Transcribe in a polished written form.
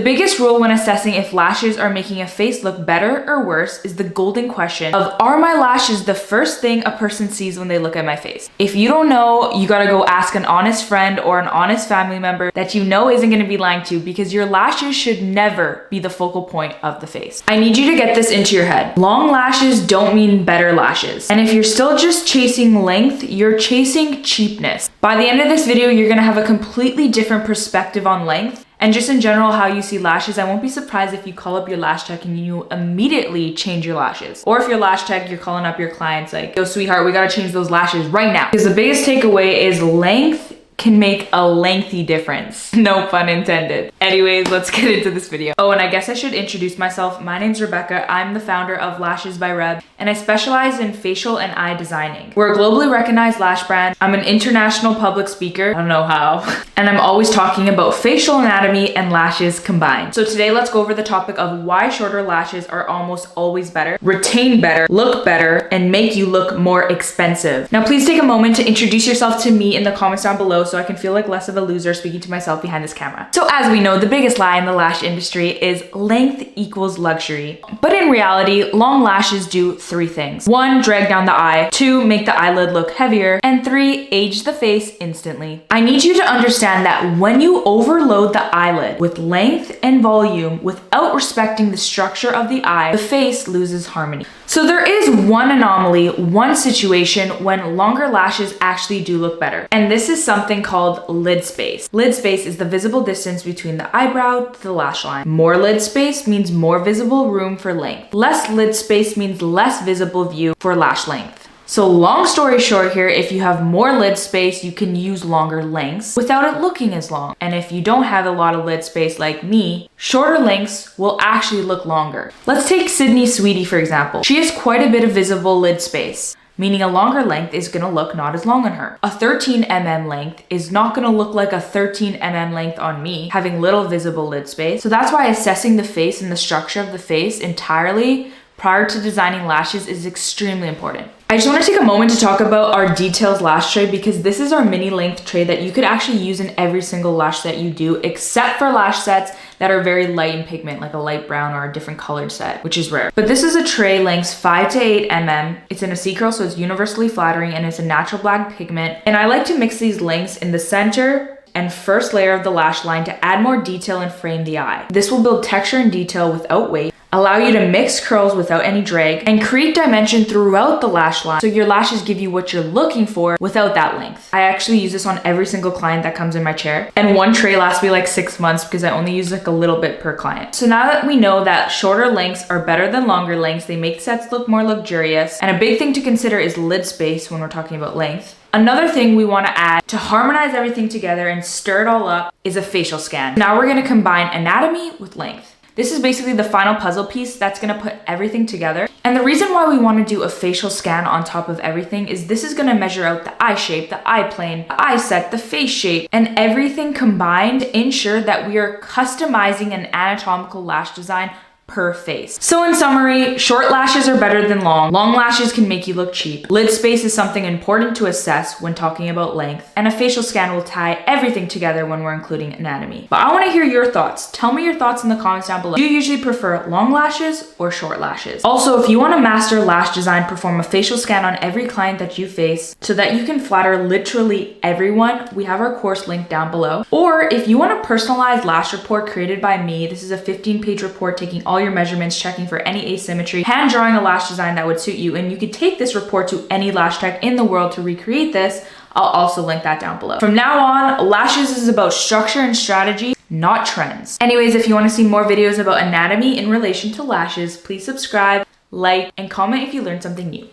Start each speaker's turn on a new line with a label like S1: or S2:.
S1: biggest rule when assessing if lashes are making a face look better or worse is the golden question of, are my lashes the first thing a person sees when they look at my face? If you don't know, you gotta go ask an honest friend or an honest family member that you know isn't gonna be lying to, because your lashes should never be the focal point of the face. I need you to get this into your head. Long lashes don't mean better lashes. And if you're still just chasing length, you're chasing cheapness. By the end of this video, you're gonna have a completely different perspective on length and just in general how you see lashes. I won't be surprised if you call up your lash tech and you immediately change your lashes. Or if your lash tech, you're calling up your clients like, yo sweetheart, we gotta change those lashes right now. Because the biggest takeaway is length can make a lengthy difference. No pun intended. Anyways, let's get into this video. Oh, and I guess I should introduce myself. My name's Rebecca. I'm the founder of Lashes by Reb, and I specialize in facial and eye designing. We're a globally recognized lash brand. I'm an international public speaker. I don't know how. And I'm always talking about facial anatomy and lashes combined. So today, let's go over the topic of why shorter lashes are almost always better, retain better, look better, and make you look more expensive. Now, please take a moment to introduce yourself to me in the comments down below so I can feel like less of a loser speaking to myself behind this camera. So as we know, the biggest lie in the lash industry is length equals luxury. But in reality, long lashes do three things. 1, drag down the eye. 2, make the eyelid look heavier. And 3, age the face instantly. I need you to understand that when you overload the eyelid with length and volume without respecting the structure of the eye, the face loses harmony. So there is one anomaly, one situation when longer lashes actually do look better. And this is something called lid space. Lid space is the visible distance between the eyebrow to the lash line. More lid space means more visible room for length. Less lid space means less visible view for lash length. So long story short here, if you have more lid space, you can use longer lengths without it looking as long. And if you don't have a lot of lid space like me, shorter lengths will actually look longer. Let's take Sydney Sweetie for example. She has quite a bit of visible lid space, meaning a longer length is gonna look not as long on her. A 13 mm length is not gonna look like a 13 mm length on me, having little visible lid space. So that's why assessing the face and the structure of the face entirely prior to designing lashes is extremely important. I just want to take a moment to talk about our details lash tray, because this is our mini length tray that you could actually use in every single lash set you do, except for lash sets that are very light in pigment, like a light brown or a different colored set, which is rare. But this is a tray length 5 to 8 mm. It's in a C-curl, so it's universally flattering, and it's a natural black pigment. And I like to mix these lengths in the center and first layer of the lash line to add more detail and frame the eye. This will build texture and detail without weight, allow you to mix curls without any drag, and create dimension throughout the lash line so your lashes give you what you're looking for without that length. I actually use this on every single client that comes in my chair, and one tray lasts me like 6 months because I only use like a little bit per client. So now that we know that shorter lengths are better than longer lengths, they make sets look more luxurious, and a big thing to consider is lid space when we're talking about length. Another thing we want to add to harmonize everything together and stir it all up is a facial scan. Now we're going to combine anatomy with length. This is basically the final puzzle piece that's gonna put everything together. And the reason why we wanna do a facial scan on top of everything is this is gonna measure out the eye shape, the eye plane, the eye set, the face shape, and everything combined ensure that we are customizing an anatomical lash design per face. So in summary, short lashes are better than long. Long lashes can make you look cheap. Lid space is something important to assess when talking about length, and a facial scan will tie everything together when we're including anatomy. But I want to hear your thoughts. Tell me your thoughts in the comments down below. Do you usually prefer long lashes or short lashes? Also, if you want to master lash design, perform a facial scan on every client that you face so that you can flatter literally everyone, we have our course linked down below. Or if you want a personalized lash report created by me, this is a 15-page report taking all your measurements, checking for any asymmetry, hand drawing a lash design that would suit you, and you could take this report to any lash tech in the world to recreate this. I'll also link that down below. From now on, lashes is about structure and strategy, not trends. Anyways, if you want to see more videos about anatomy in relation to lashes, please subscribe, like, and comment if you learned something new.